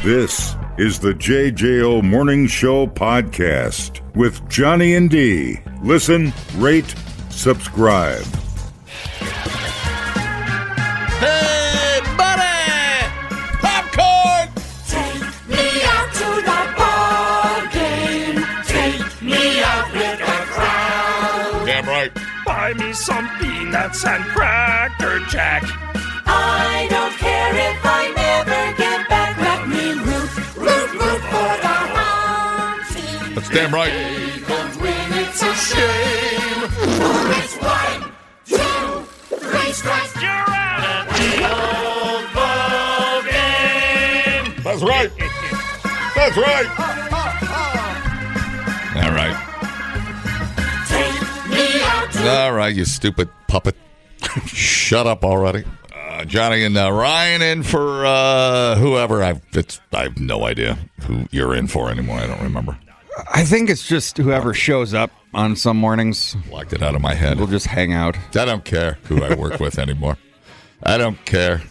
This is the JJO Morning Show podcast with Johnny and D. Listen, rate, subscribe. Hey, buddy! Popcorn! Take me out to the ball game. Take me out with the crowd. Damn right. Buy me some peanuts and Cracker Jack. I don't care if I never get back. Let me root for the home team. That's damn right. Don't win, it's a shame. It's 1, 2, 3 strikes. You're out at the old ball game. That's right. That's right. All right. Take me out to All right, you stupid puppet. Shut up already. Johnny and Ryan in for whoever. I have no idea who you're in for anymore. I don't remember. I think it's just whoever shows up on some mornings. Locked it out of my head. We'll just hang out. I don't care who I work with anymore. I don't care.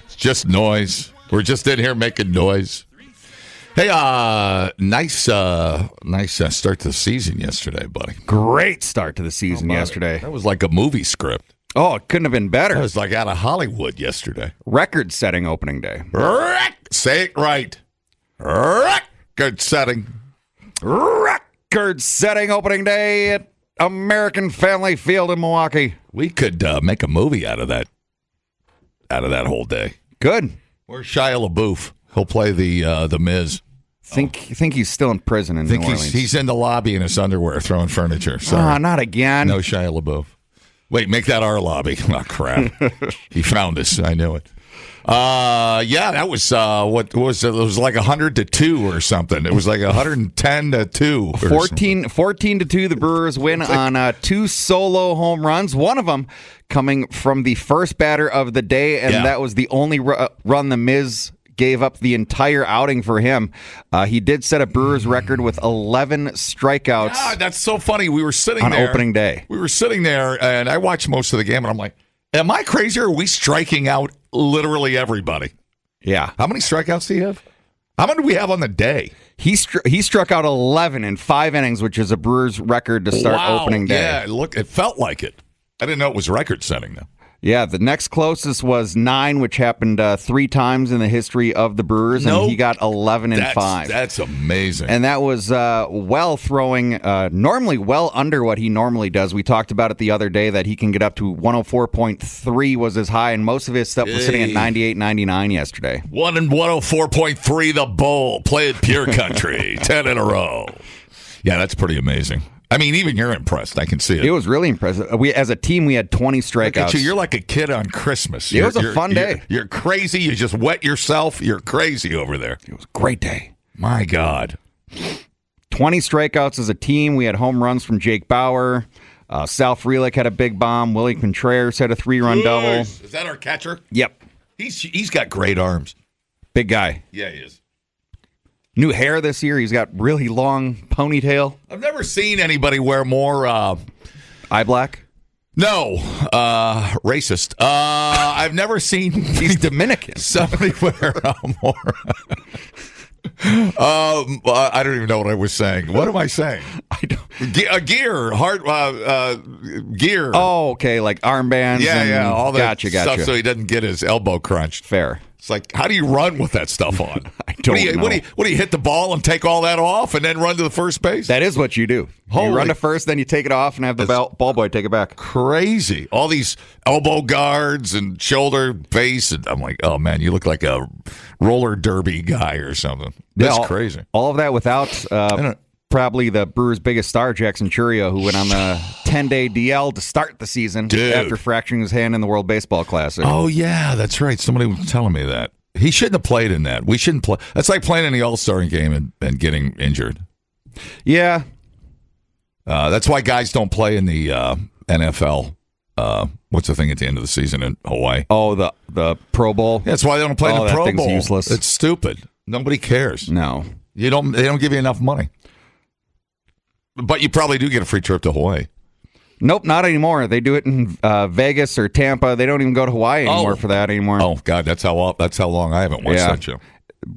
It's just noise. We're just in here making noise. Hey, nice start to the season yesterday, buddy. Great start to the season yesterday. That was like a movie script. Oh, it couldn't have been better. It was like out of Hollywood yesterday. Record-setting opening day. Say it right. Record-setting. Record-setting opening day at American Family Field in Milwaukee. We could make a movie out of that whole day. Good. Where's Shia LaBeouf? He'll play the Miz. Think he's still in prison in New Orleans. He's in the lobby in his underwear throwing furniture. Sorry. Not again. No Shia LaBeouf. Wait, make that our lobby. Oh, crap. He found us. I knew it. Yeah, that was, what was it? It was like 100-2 or something. It was like 110-2. 14-2, the Brewers win on 2 solo home runs. One of them coming from the first batter of the day, and that was the only run the Miz gave up the entire outing for him. He did set a Brewers record with 11 strikeouts. Yeah, that's so funny. We were sitting on there. Opening day. We were sitting there, and I watched most of the game, and I'm like, am I crazy or are we striking out literally everybody? Yeah. How many strikeouts do you have? How many do we have on the day? He struck out 11 in 5 innings, which is a Brewers record to start opening day. Yeah, look, it felt like it. I didn't know it was record-setting, though. Yeah, the next closest was 9, which happened 3 times in the history of the Brewers, and he got 11 and 5. That's amazing. And that was throwing normally well under what he normally does. We talked about it the other day that he can get up to 104.3 was his high, and most of his stuff was sitting at 98, 99 yesterday. 104.3 the Bowl. Play it pure country. 10 in a row. Yeah, that's pretty amazing. I mean, even you're impressed. I can see it. It was really impressive. As a team, we had 20 strikeouts. Look at you. You're like a kid on Christmas. It was a fun day. You're crazy. You just wet yourself. You're crazy over there. It was a great day. My God. 20 strikeouts as a team. We had home runs from Jake Bauer. Sal Frelick had a big bomb. Willie Contreras had a 3-run double. Is that our catcher? Yep. He's got great arms. Big guy. Yeah, he is. New hair this year. He's got really long ponytail. I've never seen anybody wear more eye black. No, racist. I've never seen. He's Dominican. Somebody wear more. I don't even know what I was saying. What am I saying? I don't. Gear, gear. Oh, okay, like armbands. Yeah, all that gotcha. stuff, so he doesn't get his elbow crunched. Fair. It's like, how do you run with that stuff on? I don't know. What do you hit the ball and take all that off and then run to the first base? That is what you do. You run to first, then you take it off and have the ball boy take it back. Crazy. All these elbow guards and shoulder base. And I'm like, oh, man, you look like a roller derby guy or something. That's crazy. All of that without probably the Brewers' biggest star, Jackson Churio, who went on the 10-day DL to start the season after fracturing his hand in the World Baseball Classic. Oh, yeah, that's right. Somebody was telling me that. He shouldn't have played in that. We shouldn't play. That's like playing in the All-Star game and getting injured. Yeah. That's why guys don't play in the NFL. What's the thing at the end of the season in Hawaii? Oh, the Pro Bowl? Yeah, that's why they don't play in the Pro Bowl. That thing's useless. It's stupid. Nobody cares. No. They don't give you enough money. But you probably do get a free trip to Hawaii. Nope, not anymore. They do it in Vegas or Tampa. They don't even go to Hawaii anymore for that anymore. Oh God, that's how long I haven't watched that show.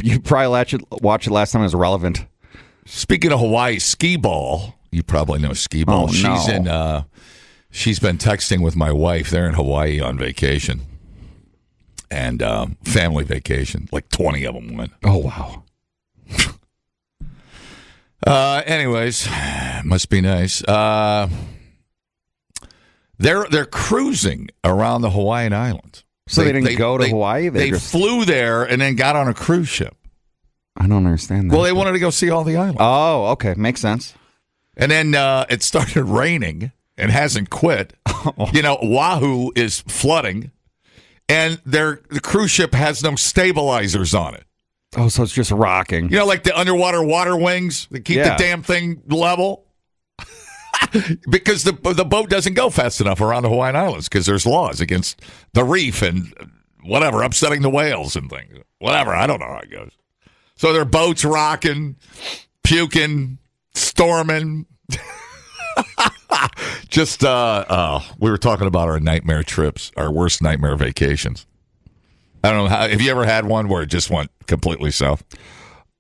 You probably watched it last time it was relevant. Speaking of Hawaii, skee ball. You probably know skee ball. Oh, no. She's been texting with my wife. They're in Hawaii on vacation. And family vacation. Like 20 of them went. Oh, wow. Anyways, must be nice. They're cruising around the Hawaiian Islands. So they didn't go to Hawaii? They flew there and then got on a cruise ship. I don't understand that. Well, they wanted to go see all the islands. Oh, okay. Makes sense. And then it started raining and hasn't quit. Oahu is flooding. And the cruise ship has no stabilizers on it. Oh, so it's just rocking. Like the underwater water wings that keep the damn thing level? Because the boat doesn't go fast enough around the Hawaiian Islands because there's laws against the reef and whatever, upsetting the whales and things. Whatever, I don't know how it goes. So their boats rocking, puking, storming. Just, we were talking about our nightmare trips, our worst nightmare vacations. I don't know, have you ever had one where it just went completely south?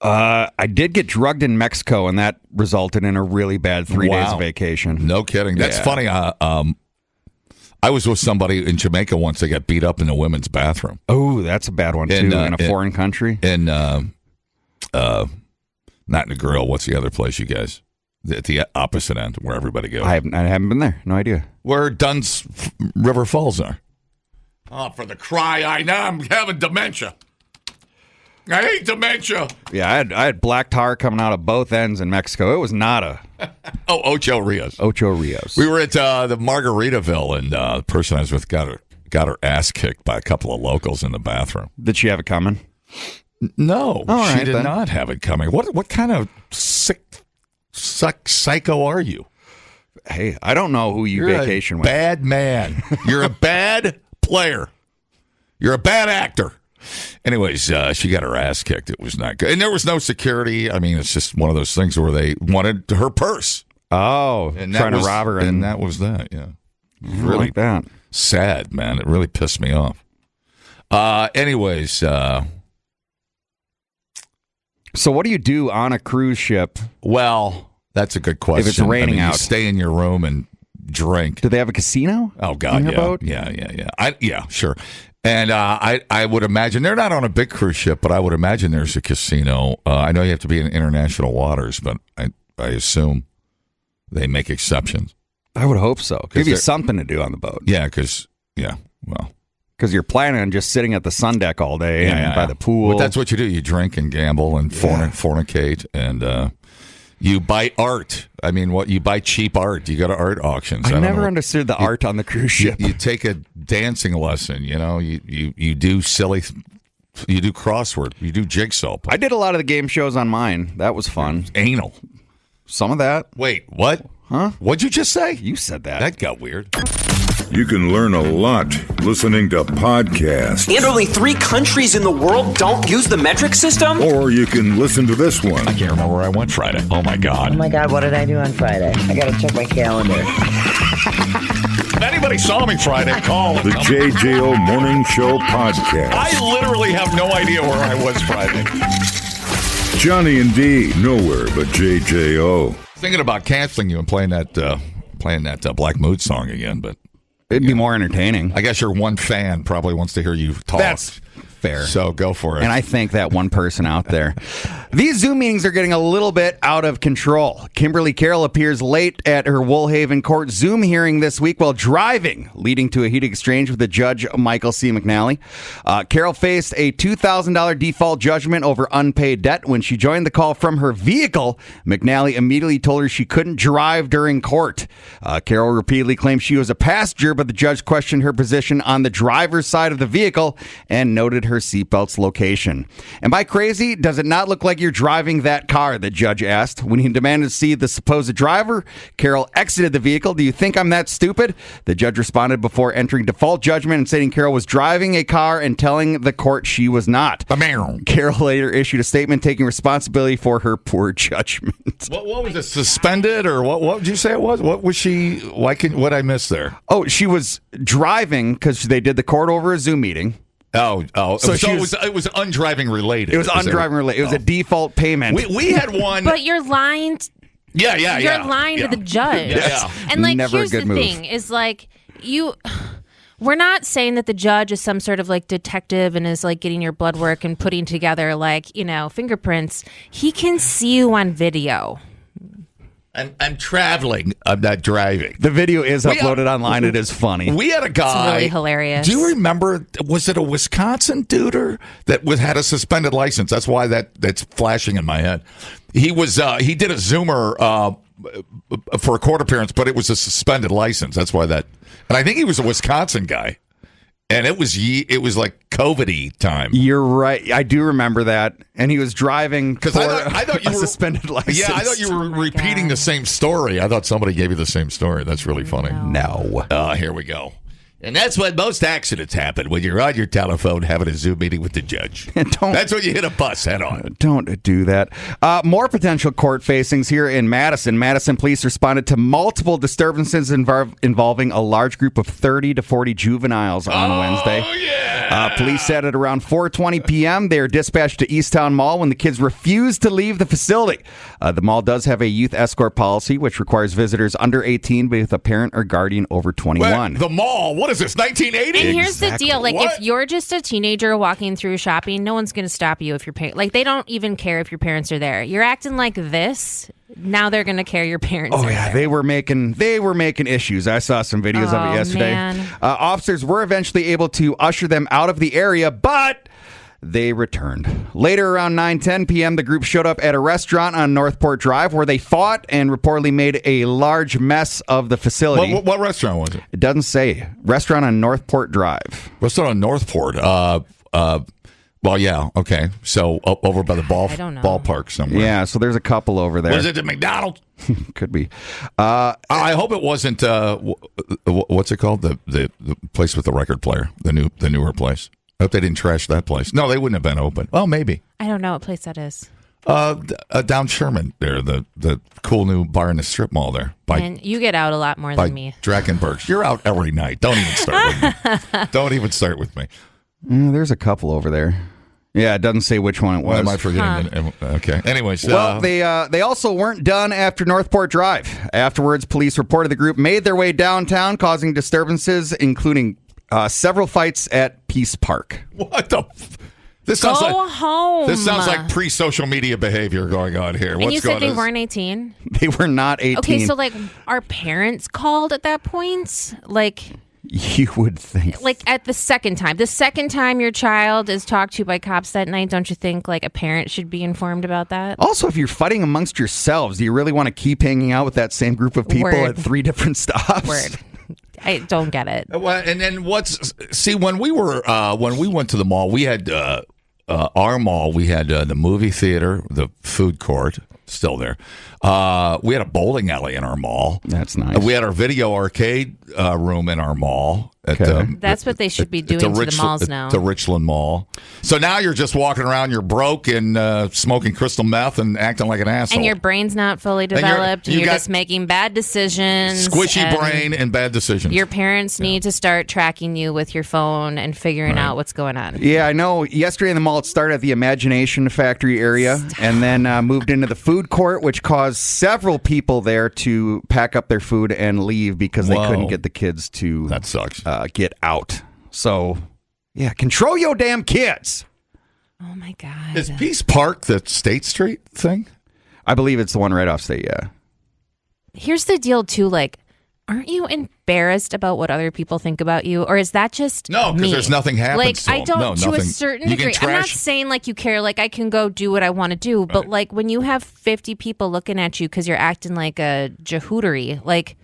I did get drugged in Mexico, and that resulted in a really bad 3 days of vacation. No kidding. That's funny. I was with somebody in Jamaica once. They got beat up in the women's bathroom. Oh, that's a bad one, too, in a foreign country. In, not in the grill. What's the other place, you guys? At the opposite end, where everybody goes. I haven't been there. No idea. Where Dunn's River Falls are. Oh, for the cry, I'm having dementia. I hate dementia. Yeah, I had black tar coming out of both ends in Mexico. It was nada. Ocho Rios. Ocho Rios. We were at the Margaritaville, and the person I was with got her ass kicked by a couple of locals in the bathroom. Did she have it coming? No, All she right, did then. not have it coming. What kind of psycho are you? Hey, I don't know who you You're vacation a with. bad man. You're a bad player. You're a bad actor. Anyways, she got her ass kicked. It was not good. And there was no security. I mean, it's just one of those things where they wanted her purse. Oh, And trying to rob her. And that was that, yeah. Really like that. Sad, man. It really pissed me off. Anyways. So what do you do on a cruise ship? Well, that's a good question. If it's raining You out. stay in your room and drink. Do they have a casino? Oh, God, on your yeah. boat? Yeah. Yeah, sure. And I would imagine, they're not on a big cruise ship, but I would imagine there's a casino. I know you have to be in international waters, but I assume they make exceptions. I would hope so. Give you they're- something to do on the boat. Yeah, because Because you're planning on just sitting at the sun deck all day and by the pool. But that's what you do. You drink and gamble and fornicate, and you buy art. I mean, you buy cheap art. You go to art auctions. I never understood the art on the cruise ship. You take a dancing lesson. You do silly. You do crossword. You do jigsaw. I did a lot of the game shows on mine. That was fun. Anal. Some of that. Wait, what? Huh? What'd you just say? You said that. That got weird. You can learn a lot listening to podcasts. And only 3 countries in the world don't use the metric system? Or you can listen to this one. I can't remember where I went Friday. Oh my Oh God. my God, what did I do on Friday? I gotta check my calendar. If anybody saw me Friday, call. The JJO Morning Show Podcast. I literally have no idea where I was Friday. Johnny and D, nowhere but JJO. Thinking about canceling you and playing that Black Mood song again, but It'd be more entertaining. I guess your one fan probably wants to hear you talk. That's fair. So go for it. And I thank that one person out there. These Zoom meetings are getting a little bit out of control. Kimberly Carroll appears late at her Woolhaven court Zoom hearing this week while driving, leading to a heated exchange with the judge, Michael C. McNally. Carroll faced a $2,000 default judgment over unpaid debt. When she joined the call from her vehicle, McNally immediately told her she couldn't drive during court. Carroll repeatedly claimed she was a passenger, but the judge questioned her position on the driver's side of the vehicle and noted her seatbelt's location. Am I crazy? Does it not look like you're driving that car? The judge asked. When he demanded to see the supposed driver, Carroll exited the vehicle. Do you think I'm that stupid? The judge responded before entering default judgment and stating Carroll was driving a car and telling the court she was not. Carroll later issued a statement taking responsibility for her poor judgment. What was it? Suspended or what did you say it was? What was she? What I missed there? Oh, she was driving because they did the court over a Zoom meeting. So she it was undriving related. It was undriving related. It was a default payment. We had one. But you're lying. You're lying to the judge. Yeah. And like, Never a here's the good move. thing: is like we're not saying that the judge is some sort of like detective and is like getting your blood work and putting together like fingerprints. He can see you on video. I'm traveling. I'm not driving. The video is uploaded online. It is funny. We had a guy. It's really hilarious. Do you remember? Was it a Wisconsin duder that had a suspended license? That's why that's flashing in my head. He was. He did a Zoomer for a court appearance, but it was a suspended license. That's why that. And I think he was a Wisconsin guy. And it was like COVID-y time. You're right. I do remember that. And he was driving because I thought you were suspended license. Yeah, I thought you were repeating the same story. I thought somebody gave you the same story. That's really funny. No. Here we go. And that's when most accidents happen, when you're on your telephone having a Zoom meeting with the judge. That's when you hit a bus head on. Don't do that. More potential court facings here in Madison. Madison police responded to multiple disturbances involving a large group of 30 to 40 juveniles on Wednesday. Oh, yeah. Police said at around 4:20 p.m. they were dispatched to Easttown Mall when the kids refused to leave the facility. The mall does have a youth escort policy, which requires visitors under 18 with a parent or guardian over 21. Wait, the mall? What is this, 1980? And here's the deal. Like, What? if you're just a teenager walking through shopping, no one's going to stop you if your parents... Like, they don't even care if your parents are there. You're acting like this. Now they're going to care your parents are there. They were making issues. I saw some videos of it yesterday. Man. Officers were eventually able to usher them out of the area, but they returned. Later, around 9:10 p.m., the group showed up at a restaurant on Northport Drive where they fought and reportedly made a large mess of the facility. What restaurant was it? It doesn't say. Restaurant on Northport Drive. Restaurant on Northport. Well, yeah, okay. So up over by the I don't know. ballpark somewhere. Yeah, so there's a couple over there. Was it the McDonald's? Could be. I hope it wasn't. What's it called? The place with the record player. The newer place. I hope they didn't trash that place. No, they wouldn't have been open. Well, maybe. I don't know what place that is. Down Sherman there, the cool new bar in the strip mall there. And you get out a lot more by than me. Drakenberg's. You're out every night. Don't even start with me. Don't even start with me. There's a couple over there. Yeah, it doesn't say which one it was. Am I forgetting? Okay. Anyways. Well, they also weren't done after Northport Drive. Afterwards, police reported the group made their way downtown, causing disturbances, including several fights at Peace Park. What the... This sounds Go home. This sounds like pre-social media behavior going on here. And you said they weren't 18? They were not 18. Okay, so like, are parents called at that point? Like... You would think. Like at the second time your child is talked to by cops that night, don't you think like a parent should be informed about that? Also, if you're fighting amongst yourselves, do you really want to keep hanging out with that same group of people at 3 different stops? Word. I don't get it. Well, and then when we went to the mall, we had our mall. We had the movie theater, the food court, still there. We had a bowling alley in our mall. That's nice. We had our video arcade room in our mall. That's what they should be doing to the malls now. The Richland Mall. So now you're just walking around, you're broke and smoking crystal meth and acting like an asshole. And your brain's not fully developed, and you're just making bad decisions. Squishy brain and bad decisions. Your parents need to start tracking you with your phone and figuring out what's going on. Yeah, I know. Yesterday in the mall, it started at the Imagination Factory area and then moved into the food court, which caused several people there to pack up their food and leave because they couldn't get the kids to that sucks. Get out. So, yeah, control your damn kids. Oh, my God. Is Peace Park the State Street thing? I believe it's the one right off State, yeah. Here's the deal, too. Like, aren't you embarrassed about what other people think about you? Or is that just No, because there's nothing happens like, to them. I don't, no, to nothing. a certain degree. I'm not saying, like, you care. Like, I can go do what I want to do. But, like, when you have 50 people looking at you because you're acting like a jahootery, like,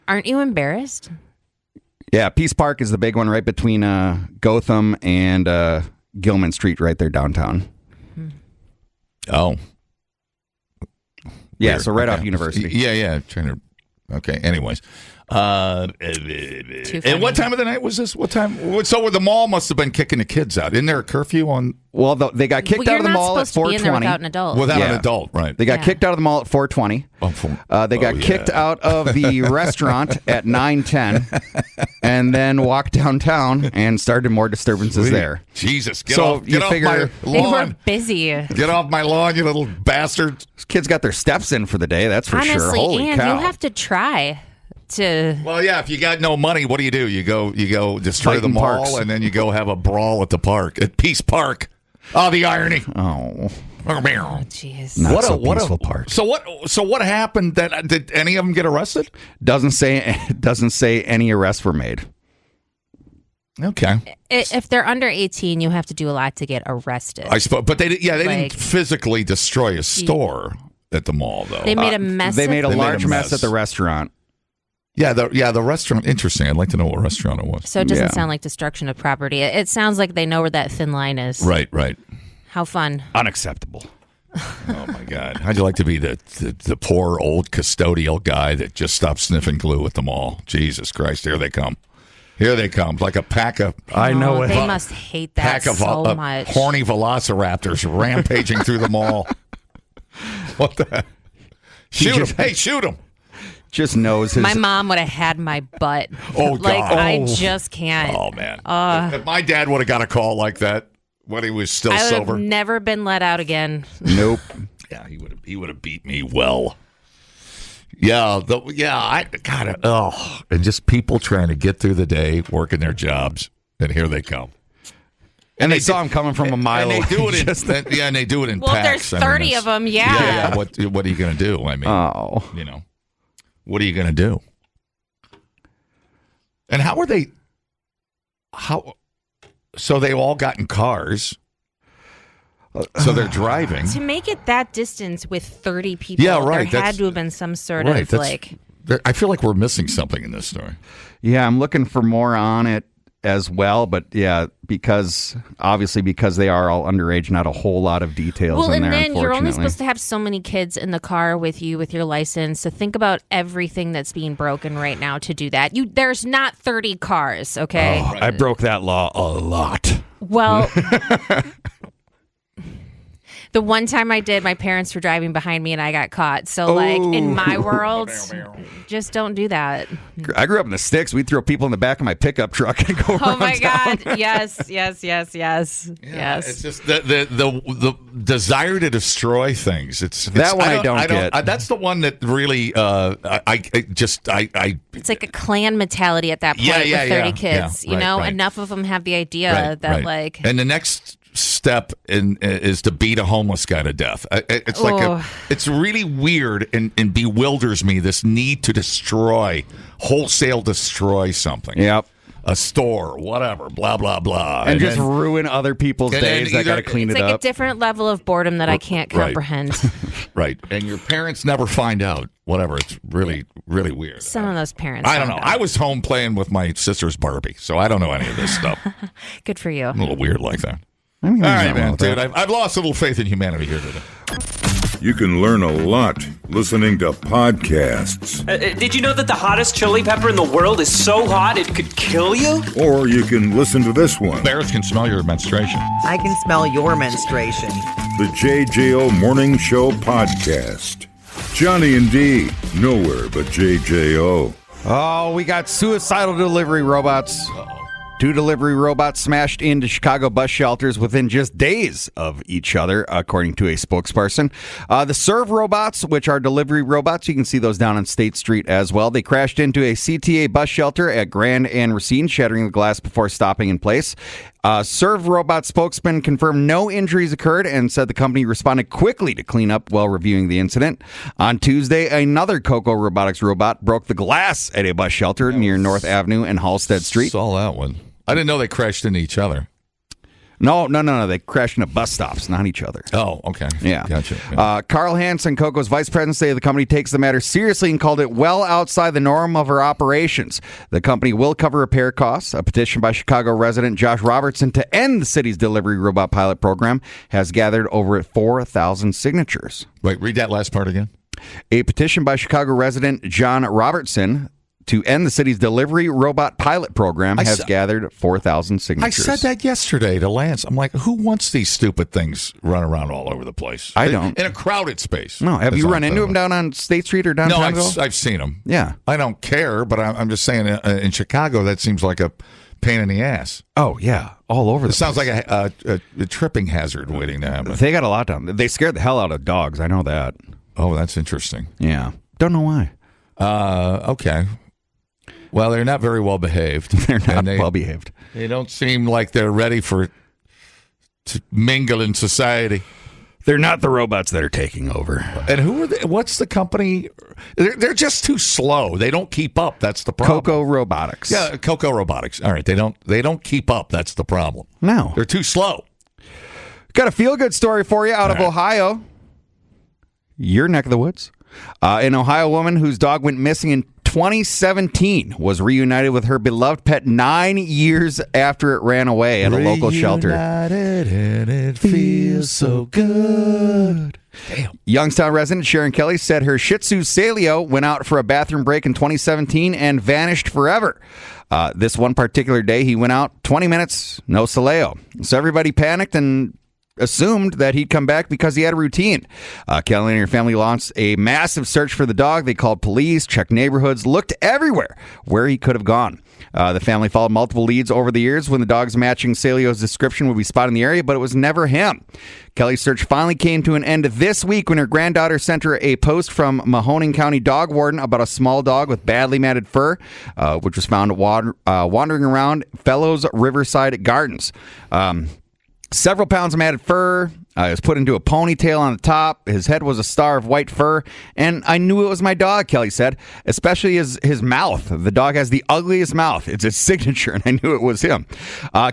aren't you embarrassed? Yeah, Peace Park is the big one right between Gotham and Gilman Street right there downtown. Oh. Yeah, Weird. so right off University. Yeah. Okay, anyways. And what time of the night was this? What time? So the mall must have been kicking the kids out. Isn't there a curfew on? Well, they got kicked out of the mall at 4:20. Without an adult. Without an adult, right? They got kicked out of the mall at 4:20. They got kicked out of the restaurant at 9:10, and then walked downtown and started more disturbances there. Jesus, get off my lawn. They were busy. Get off my lawn, you little bastard. These kids got their steps in for the day, that's for sure. Honestly, Holy and cow. you have to try to. Well, yeah, if you got no money, what do? You go destroy Fight the in mall, parks. and then you go have a brawl at the park, at Peace Park. Oh, the irony. Oh. Jeez. Not so peaceful part. So what happened? Did any of them get arrested? Doesn't say any arrests were made. Okay. If they're under 18, you have to do a lot to get arrested. I suppose, but they didn't physically destroy a store at the mall, though. They made a mess. They made a large mess. mess at the restaurant. Yeah, the restaurant. Interesting. I'd like to know what restaurant it was. So it doesn't sound like destruction of property. It sounds like they know where that thin line is. Right. How fun. Unacceptable. Oh my God! How'd you like to be the poor old custodial guy that just stopped sniffing glue at the mall? Jesus Christ! Here they come. Like a pack of. I know it. They must hate that pack of so much. horny velociraptors rampaging through the mall. What the? Shoot him! Hey, shoot him! Just knows his. My mom would have had my butt. Oh, like God. I just can't. Oh man! If my dad would have got a call like that when he was still I would sober, have never been let out again. Nope. yeah, he would have beat me well. Yeah, I gotta. Oh, and just people trying to get through the day, working their jobs, and here they come. And they saw him coming from a mile And away. they do it in, and they do it in Well, packs. there's 30 of them. Yeah. Yeah. What are you going to do? I mean, what are you going to do? And how are they? So they all got in cars. So they're driving. To make it that distance with 30 people, right. there had to have been some sort of like. I feel like we're missing something in this story. Yeah, I'm looking for more on it as well, but yeah, because they are all underage, not a whole lot of details in there. And then you're only unfortunately. supposed to have so many kids in the car with you with your license. So think about everything that's being broken right now to do that. There's not 30 cars, okay? Oh, I broke that law a lot. Well, the one time I did, my parents were driving behind me and I got caught. So, like, in my world, just don't do that. I grew up in the sticks. We'd throw people in the back of my pickup truck and go Oh, around my town. God. Yes. Yes. It's just the desire to destroy things. That one I don't get. That's the one that really It's like a clan mentality at that point with 30 kids. Right. Enough of them have the idea that, like. And the next step is to beat a homeless guy to death. It's it's really weird and bewilders me, this need to wholesale destroy something. Yep. A store, whatever, blah, blah, blah. And just ruin other people's days that got to clean It's it like up. a different level of boredom that I can't comprehend. Right. And your parents never find out. Whatever. It's really, really weird. Some of those parents. I don't know. I was home playing with my sister's Barbie, so I don't know any of this stuff. Good for you. I'm a little weird like that. All right, man, dude. I've lost a little faith in humanity here today. You can learn a lot listening to podcasts. Did you know that the hottest chili pepper in the world is so hot it could kill you? Or you can listen to this one. Bears can smell your menstruation. I can smell your menstruation. The JJO Morning Show Podcast. Johnny and D, nowhere but JJO. Oh, we got suicidal delivery robots. 2 delivery robots smashed into Chicago bus shelters within just days of each other, according to a spokesperson. The Serve robots, which are delivery robots, you can see those down on State Street as well. They crashed into a CTA bus shelter at Grand and Racine, shattering the glass before stopping in place. Serve robot spokesman confirmed no injuries occurred and said the company responded quickly to clean up while reviewing the incident. On Tuesday, another Coco Robotics robot broke the glass at a bus shelter near North Avenue and Halstead Street. Saw that one. I didn't know they crashed into each other. No. They crashed into bus stops, not each other. Oh, okay. Yeah. Gotcha. Yeah. Carl Hansen, Coco's vice president, said the company takes the matter seriously and called it well outside the norm of our operations. The company will cover repair costs. A petition by Chicago resident Josh Robertson to end the city's delivery robot pilot program has gathered over 4,000 signatures. Wait, read that last part again. A petition by Chicago resident John Robertson to end the city's delivery robot pilot program has gathered 4,000 I signatures. said that yesterday to Lance. I'm like, who wants these stupid things run around all over the place? I don't. In a crowded space. No, have you run into them down on State Street or No, downtown? I've seen them. Yeah. I don't care, but I'm just saying in Chicago, that seems like a pain in the ass. Oh, yeah. All over the It sounds place. like a tripping hazard waiting to happen. They got a lot down there. They scared the hell out of dogs. I know that. Oh, that's interesting. Yeah. Don't know why. Okay. Well, they're not very well behaved. They're not well behaved. They don't seem like they're ready to mingle in society. They're not the robots that are taking over. And who are they? What's the company? They're just too slow. They don't keep up. That's the problem. Coco Robotics. Yeah, Coco Robotics. All right, they don't keep up. That's the problem. No. They're too slow. Got a feel-good story for you out of Ohio. Your neck of the woods. An Ohio woman whose dog went missing in 2017 was reunited with her beloved pet 9 years after it ran away at a local shelter. And it feels so good. Damn. Youngstown resident Sharon Kelly said her Shih Tzu Salio went out for a bathroom break in 2017 and vanished forever. This one particular day, he went out 20 minutes, no Saleo. So everybody panicked and assumed that he'd come back because he had a routine. Kelly and her family launched a massive search for the dog. They called police, checked neighborhoods, looked everywhere where he could have gone. The family followed multiple leads over the years when the dogs matching Salio's description would be spotted in the area, but it was never him. Kelly's search finally came to an end this week when her granddaughter sent her a post from Mahoning County dog warden about a small dog with badly matted fur, which was found wandering around Fellows Riverside Gardens. Several pounds of matted fur. It was put into a ponytail on the top. His head was a star of white fur. And I knew it was my dog, Kelly said, especially his mouth. The dog has the ugliest mouth. It's his signature, and I knew it was him.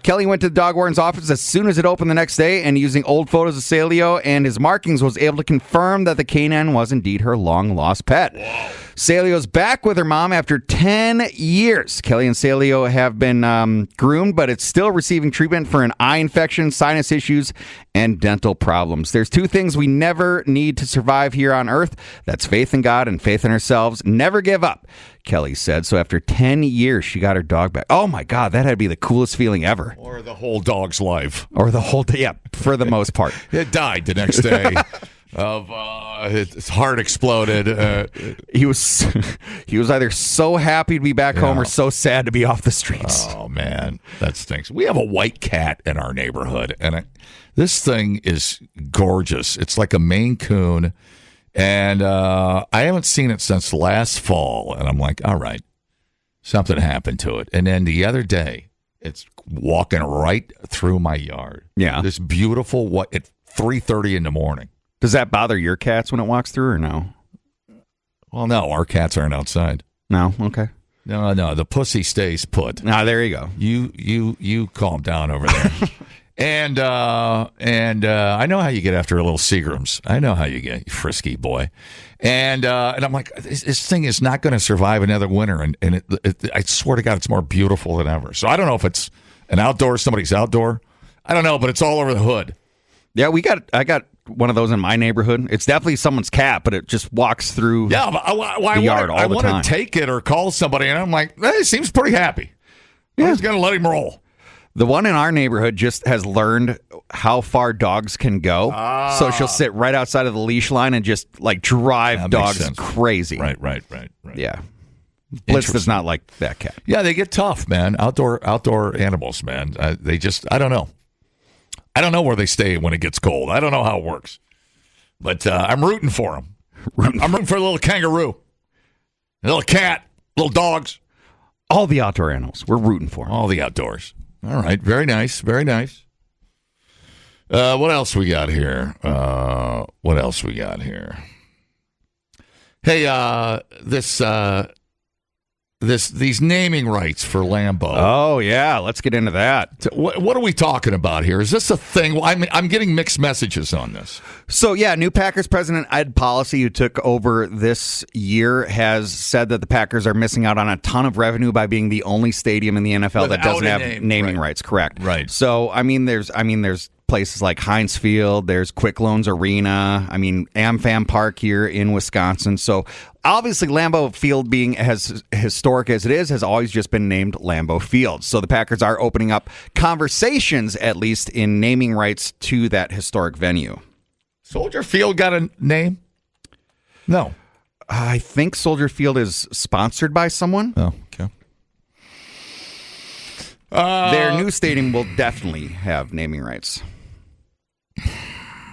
Kelly went to the dog warden's office as soon as it opened the next day, and using old photos of Salio and his markings was able to confirm that the canine was indeed her long-lost pet. Whoa. Salio's back with her mom after 10 years. Kelly and Salio have been groomed, but it's still receiving treatment for an eye infection, sinus issues, and dental problems. There's two things we never need to survive here on Earth. That's faith in God and faith in ourselves. Never give up, Kelly said. So after 10 years, she got her dog back. Oh, my God, that had to be the coolest feeling ever. Or the whole dog's life. Or the whole day, yeah, for the most part. It died the next day. His heart exploded. He was either so happy to be back home or so sad to be off the streets. Oh man, that stinks. We have a white cat in our neighborhood, and this thing is gorgeous. It's like a Maine Coon, and I haven't seen it since last fall. And I'm like, all right, something happened to it. And then the other day, it's walking right through my yard. Yeah, this beautiful at 3:30 in the morning. Does that bother your cats when it walks through or no? Well, no, our cats aren't outside. No? Okay. No, the pussy stays put. Ah, there you go. You calm down over there. and I know how you get after a little Seagrams. I know how you get, you frisky boy. And I'm like, this thing is not going to survive another winter. And I swear to God, it's more beautiful than ever. So I don't know if it's an outdoor, somebody's outdoor. I don't know, but it's all over the hood. Yeah, I got one of those in my neighborhood. It's definitely someone's cat, but it just walks through the yard all the time. I want to take it or call somebody, and I'm like, he seems pretty happy. I'm just going to let him roll. The one in our neighborhood just has learned how far dogs can go. So she'll sit right outside of the leash line and just like drive dogs crazy. Right. Yeah. Blitz does not like that cat. Yeah, they get tough, man. Outdoor animals, man. They just, I don't know. I don't know where they stay when it gets cold. I don't know how it works. But I'm rooting for them. I'm rooting for a little kangaroo, a little cat, little dogs. All the outdoor animals. We're rooting for them. All the outdoors. All right. Very nice. Very nice. What else we got here? Hey, these naming rights for Lambeau. Oh, yeah. Let's get into that. What are we talking about here? Is this a thing? I'm getting mixed messages on this. So, yeah, new Packers president Ed Policy, who took over this year, has said that the Packers are missing out on a ton of revenue by being the only stadium in the NFL that doesn't have naming rights. Correct. Right. So, there's places like Heinz Field. There's Quick Loans Arena. I mean, AmFam Park here in Wisconsin. So obviously, Lambeau Field, being as historic as it is, has always just been named Lambeau Field. So the Packers are opening up conversations, at least in naming rights to that historic venue. Soldier Field got a name? No. I think Soldier Field is sponsored by someone. Oh, okay. Their new stadium will definitely have naming rights.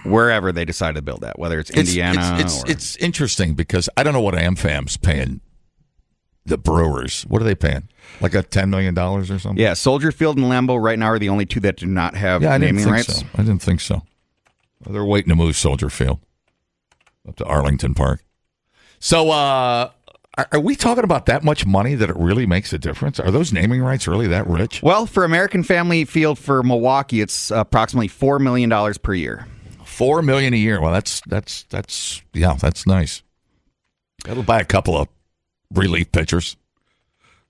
Wherever they decide to build that, whether it's Indiana. It's interesting because I don't know what AmFam's paying the Brewers. What are they paying? Like a $10 million or something? Yeah, Soldier Field and Lambeau right now are the only two that do not have naming rights. So. I didn't think so. Well, they're waiting to move Soldier Field up to Arlington Park. So, are we talking about that much money that it really makes a difference? Are those naming rights really that rich? Well, for American Family Field for Milwaukee, it's approximately $4 million per year. $4 million a year. Well, that's nice. That'll buy a couple of relief pitchers.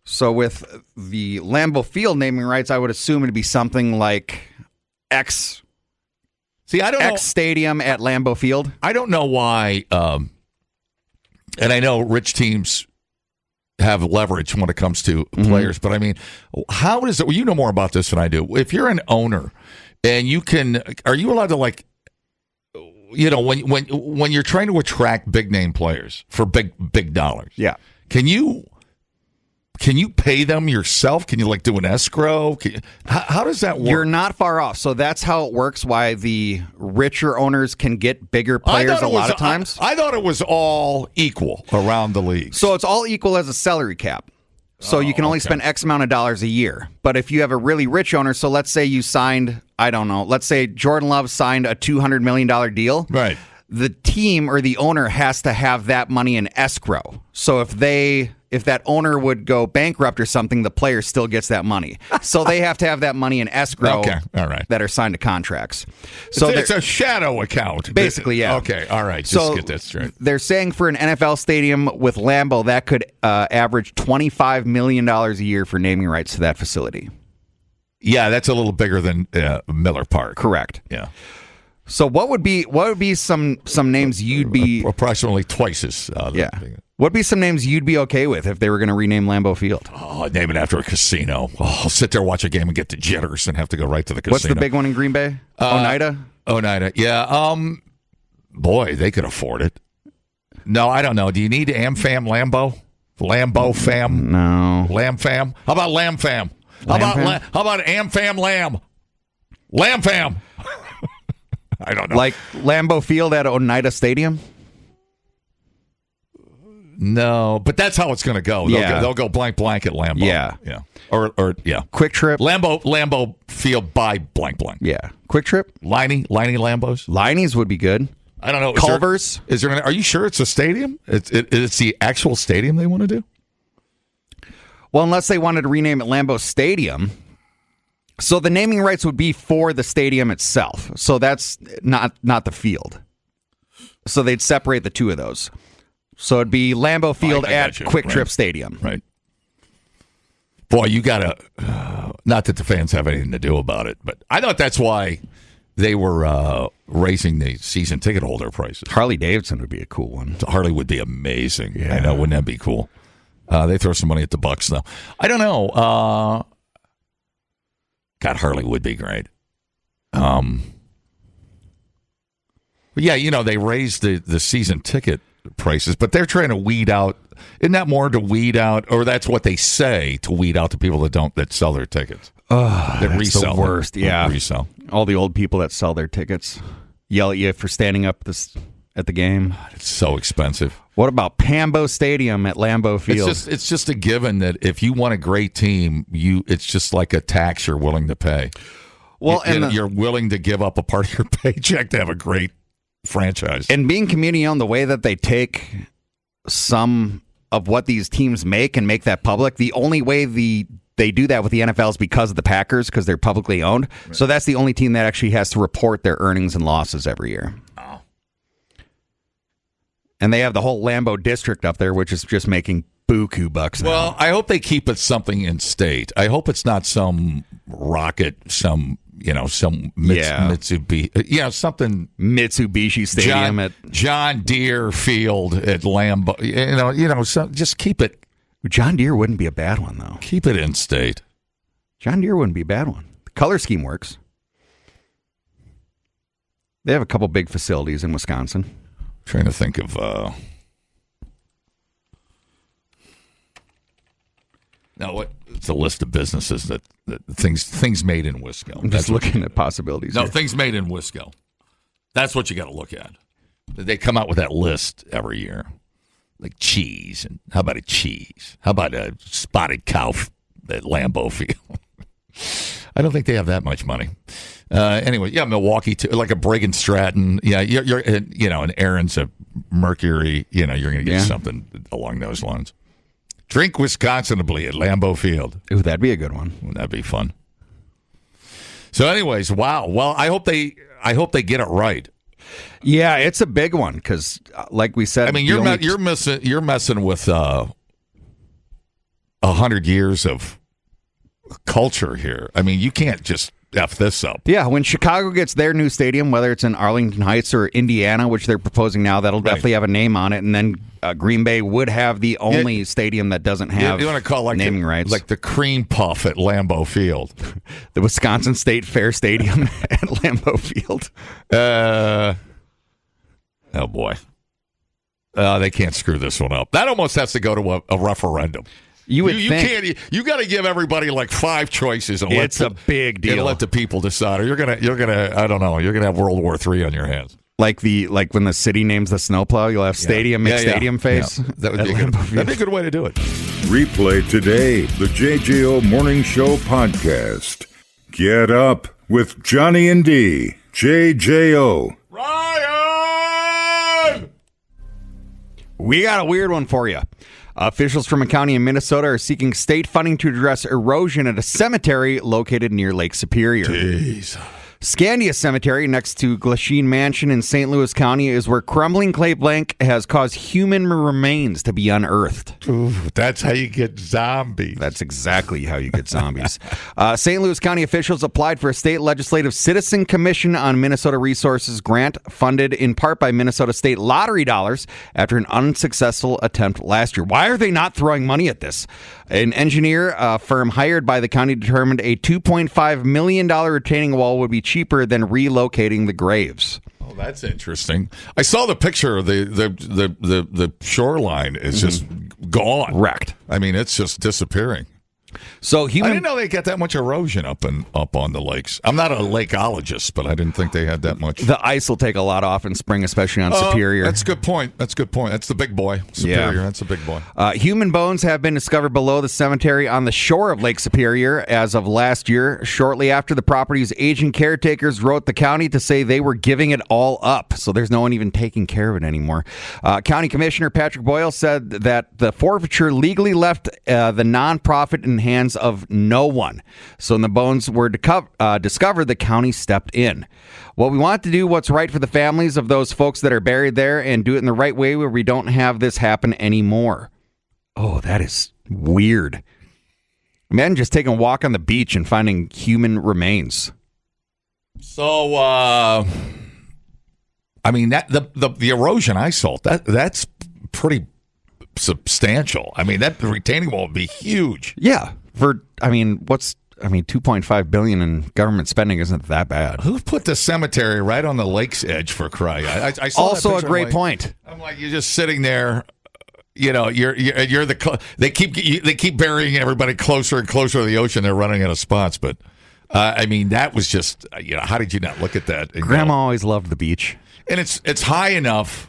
So with the Lambeau Field naming rights, I would assume it'd be something like X. See, I don't know. X Stadium at Lambeau Field. I don't know why. And I know rich teams have leverage when it comes to players, but I mean, how does it? Well, you know more about this than I do. If you're an owner and are you allowed to when you're trying to attract big name players for big dollars? Yeah. Can you pay them yourself? Can you do an escrow? How does that work? You're not far off. So that's how it works. Why the richer owners can get bigger players a lot of times. I thought it was all equal around the league. So it's all equal as a salary cap. So you can only spend X amount of dollars a year. But if you have a really rich owner, so let's say you signed, I don't know, let's say Jordan Love signed a $200 million deal. Right. The team or the owner has to have that money in escrow. So if that owner would go bankrupt or something, the player still gets that money. So they have to have that money in escrow. Okay, all right. That are signed to contracts. So it's a shadow account. Basically, yeah. Okay, all right. Just get that straight. They're saying for an NFL stadium with Lambeau, that could average $25 million a year for naming rights to that facility. Yeah, that's a little bigger than Miller Park. Correct. Yeah. So what would be some names you'd be approximately twice as What'd be some names you'd be okay with if they were going to rename Lambeau Field? Oh, name it after a casino. Oh, I'll sit there, watch a game, and get the jitters, and have to go right to the casino. What's the big one in Green Bay? Oneida. Oneida. Yeah. Boy, they could afford it. No, I don't know. Do you need AmFam Lambeau? Lambeau Fam? No. Lamb Fam? How about Lamb Fam? How about AmFam Lamb? Lamb Fam. I don't know. Like Lambeau Field at Oneida Stadium? No, but that's how it's going to go. They'll go blank at Lambeau. Yeah. Or Quick Trip. Lambeau Field by blank. Yeah. Quick Trip. Liney Lambos. Liney's would be good. I don't know. Culver's. Are you sure it's a stadium? It's the actual stadium they want to do? Well, unless they wanted to rename it Lambeau Stadium. So the naming rights would be for the stadium itself. So that's not the field. So they'd separate the two of those. So it'd be Lambeau Field at Quick Trip Stadium. Right. Boy, you got to, not that the fans have anything to do about it, but I thought that's why they were raising the season ticket holder prices. Harley Davidson would be a cool one. Harley would be amazing. Yeah. I know, wouldn't that be cool? They throw some money at the Bucks, though. I don't know. God, Harley would be great. But yeah, they raised the season ticket prices, but they're trying to weed out. Isn't that more to weed out, or that's what they say, to weed out the people that sell their tickets? That resell the worst. Yeah, resell. All the old people that sell their tickets yell at you for standing up at the game. It's so expensive. What about Pambo Stadium at Lambeau Field? It's just a given that if you want a great team, it's just like a tax you're willing to pay. Well, you're willing to give up a part of your paycheck to have a great franchise. And being community owned, the way that they take some of what these teams make and make that public, the only way they do that with the NFL is because of the Packers, because they're publicly owned. Right. So that's the only team that actually has to report their earnings and losses every year. Oh. And they have the whole Lambeau district up there, which is just making buku bucks now. Well, I hope they keep it something in state. I hope it's not some rocket, some Mitsubishi, something Mitsubishi Stadium John Deere Field at Lambeau. Just keep it. John Deere wouldn't be a bad one, though. Keep it in state. John Deere wouldn't be a bad one. The color scheme works. They have a couple big facilities in Wisconsin. Trying to think of. Now, what? It's a list of businesses that things made in Wisco. I'm just looking at possibilities. No, here. things made in Wisco. That's what you got to look at. They come out with that list every year, like cheese. And how about a cheese? How about a spotted cow at Lambeau Field? I don't think they have that much money. Anyway, Milwaukee too, like a Brigg & Stratton. Yeah, you're an Aaron's a Mercury. You're going to get something along those lines. Drink Wisconsinably at Lambeau Field. Ooh, that'd be a good one. Wouldn't that be fun? So, anyways, wow. Well, I hope they get it right. Yeah, it's a big one because, like we said, I mean, you're messing with 100 years of culture here. I mean, you can't just F this up. Yeah, when Chicago gets their new stadium, whether it's in Arlington Heights or Indiana, which they're proposing now, that'll definitely have a name on it. And then Green Bay would have the only stadium that doesn't have you want to call naming rights. Like the Cream Puff at Lambeau Field. The Wisconsin State Fair Stadium at Lambeau Field. Oh, boy. They can't screw this one up. That almost has to go to a referendum. You can't. You got to give everybody like 5 choices. And it's a big deal. And let the people decide. Or you're gonna. I don't know. You're gonna have World War III on your hands. Like when the city names the snowplow, you'll have stadium face. Yeah. That'd be a good way to do it. Replay today the JJO Morning Show podcast. Get up with Johnny and D. JJO. Ryan! We got a weird one for you. Officials from a county in Minnesota are seeking state funding to address erosion at a cemetery located near Lake Superior. Jeez. Scandia Cemetery, next to Glasheen Mansion in St. Louis County, is where crumbling clay blank has caused human remains to be unearthed. Ooh, that's how you get zombies. That's exactly how you get zombies. St. Louis County officials applied for a state legislative citizen commission on Minnesota Resources grant funded in part by Minnesota State Lottery dollars after an unsuccessful attempt last year. Why are they not throwing money at this? An engineer firm hired by the county determined a $2.5 million retaining wall would be cheaper than relocating the graves. Oh, that's interesting. I saw the picture of the shoreline is just gone. Wrecked. I mean, it's just disappearing. So I didn't know they got that much erosion up on the lakes. I'm not a lakeologist, but I didn't think they had that much. The ice will take a lot off in spring, especially on Superior. That's a good point. That's the big boy. Superior. Yeah. That's a big boy. Human bones have been discovered below the cemetery on the shore of Lake Superior as of last year, shortly after the property's aging caretakers wrote the county to say they were giving it all up. So there's no one even taking care of it anymore. County Commissioner Patrick Boyle said that the forfeiture legally left the nonprofit in hands of no one. So when the bones were discovered, the county stepped in. Well, we want to do what's right for the families of those folks that are buried there and do it in the right way where we don't have this happen anymore. Oh, that is weird. Imagine just taking a walk on the beach and finding human remains. So, I mean, that the erosion I saw, that's pretty substantial. I mean, that retaining wall would be huge. Yeah. $2.5 billion in government spending isn't that bad. Who put the cemetery right on the lake's edge for crying? I saw also a great point. I'm like, you're just sitting there. You know, they keep burying everybody closer and closer to the ocean. They're running out of spots, but I mean, that was just how did you not look at that? Grandma always loved the beach, and it's high enough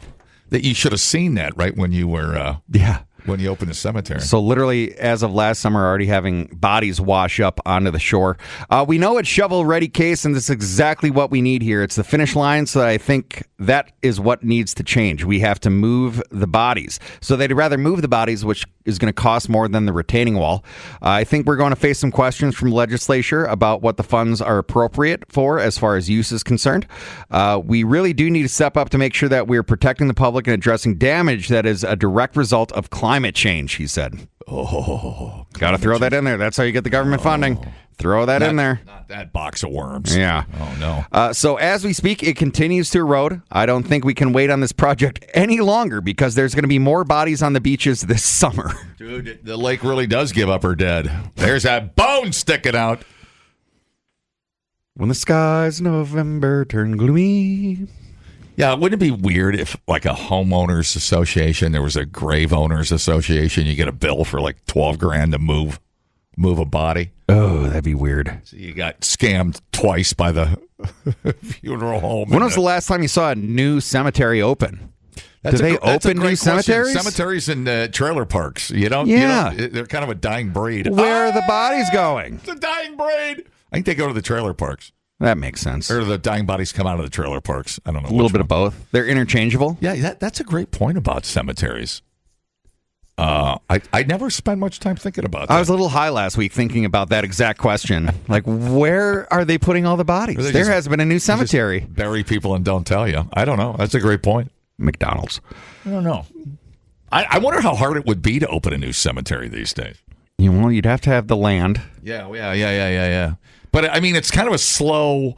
that you should have seen that right when you were when you opened the cemetery. So literally, as of last summer, already having bodies wash up onto the shore. We know it's shovel-ready case, and this is exactly what we need here. It's the finish line, so I think that is what needs to change. We have to move the bodies. So they'd rather move the bodies, which is going to cost more than the retaining wall. I think we're going to face some questions from legislature about what the funds are appropriate for as far as use is concerned. We really do need to step up to make sure that we're protecting the public and addressing damage that is a direct result of climate change, he said. Oh, got to throw that in there. That's how you get the government funding. Throw that in there. Not that box of worms. Yeah. Oh, no. So as we speak, it continues to erode. I don't think we can wait on this project any longer because there's going to be more bodies on the beaches this summer. Dude, the lake really does give up her dead. There's that bone sticking out. When the skies in November turn gloomy. Yeah, wouldn't it be weird if, like, a homeowners association, there was a grave owners association, you get a bill for like $12,000 to move a body? Oh, that'd be weird. So you got scammed twice by the funeral home. When was the last time you saw a new cemetery open? Do they open new cemeteries? Cemeteries and trailer parks. You don't. They're kind of a dying breed. Where are the bodies going? It's a dying breed. I think they go to the trailer parks. That makes sense. Or the dying bodies come out of the trailer parks. I don't know. A little bit of both. They're interchangeable. Yeah, that's a great point about cemeteries. I never spend much time thinking about that. I was a little high last week thinking about that exact question. Like, where are they putting all the bodies? There has been a new cemetery. Just bury people and don't tell you. I don't know. That's a great point. McDonald's. I don't know. I wonder how hard it would be to open a new cemetery these days. Well, you'd have to have the land. Yeah. But, I mean, it's kind of a slow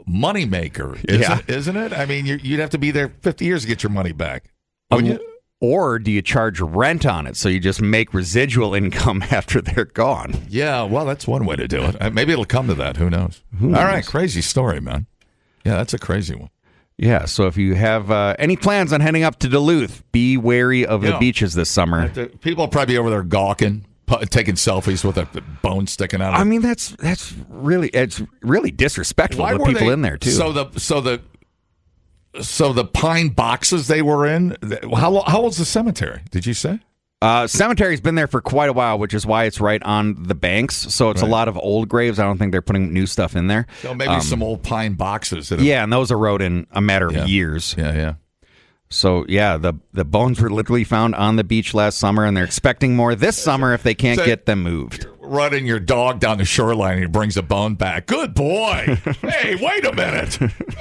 moneymaker, isn't it? I mean, you'd have to be there 50 years to get your money back. Or do you charge rent on it so you just make residual income after they're gone? Yeah, well, that's one way to do it. Maybe it'll come to that. Who knows? All right, crazy story, man. Yeah, that's a crazy one. Yeah, so if you have any plans on heading up to Duluth, be wary of the beaches this summer. People will probably be over there gawking, taking selfies with a bone sticking out of it. I mean, it's really disrespectful to people in there, too. So the pine boxes they were in, how old's the cemetery, did you say? Cemetery's been there for quite a while, which is why it's right on the banks. So it's a lot of old graves. I don't think they're putting new stuff in there. So maybe some old pine boxes. And those erode in a matter of years. Yeah. So, the bones were literally found on the beach last summer, and they're expecting more this summer if they can't get them moved. Running your dog down the shoreline, and he brings a bone back. Good boy. Hey, wait a minute.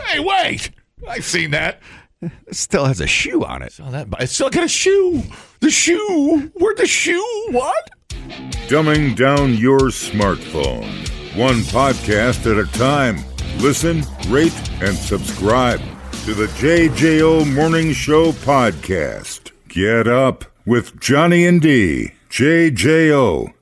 Hey, wait. I've seen that. It still has a shoe on it. It's still got a shoe. The shoe. Where'd the shoe? What? Dumbing down your smartphone. One podcast at a time. Listen, rate, and subscribe to the JJO Morning Show podcast. Get up with Johnny and D. JJO.